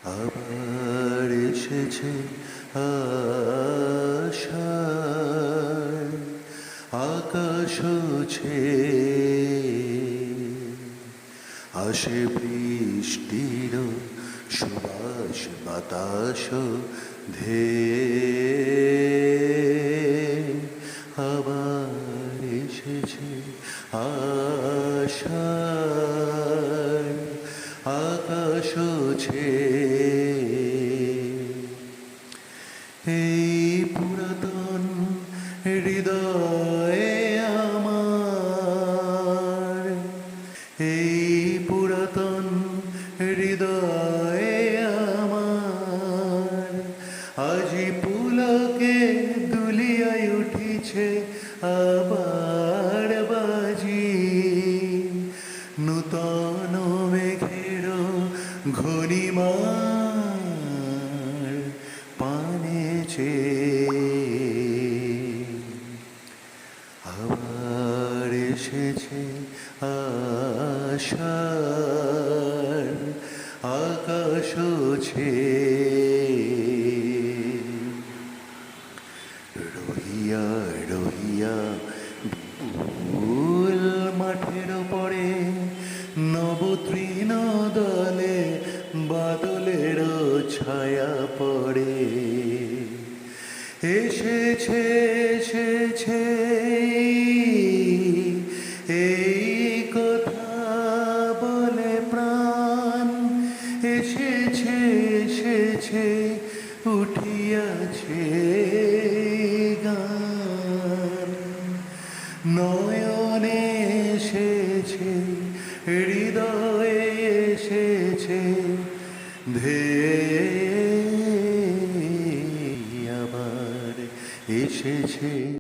আবার এসেছে আশার আকাশ আসে বৃষ্টির সুবাস বাতাস আবার এসেছে আশার আকাশ এই পুরাতন হৃদয়ে আমার এই পুরাতন হৃদয়ে আমার আজি পুলকে দুলিয়ায় উঠিছে আবার বাজি নূতন মেঘের ঘূর্ণিমার পানেছে আবার এসেছে আশার আকাশ রহিয়া রহিয়া বিপুল মাঠের পরে নবতৃণ দলে বাদলের ছায়া পড়ে এসেছে এসেছে এই কথা বলে প্রাণ এসেছে এসেছে উঠিয়াছে গান নয়নে এসেছে হৃদয়ে এসেছে ধেয়ে আবার এসেছে।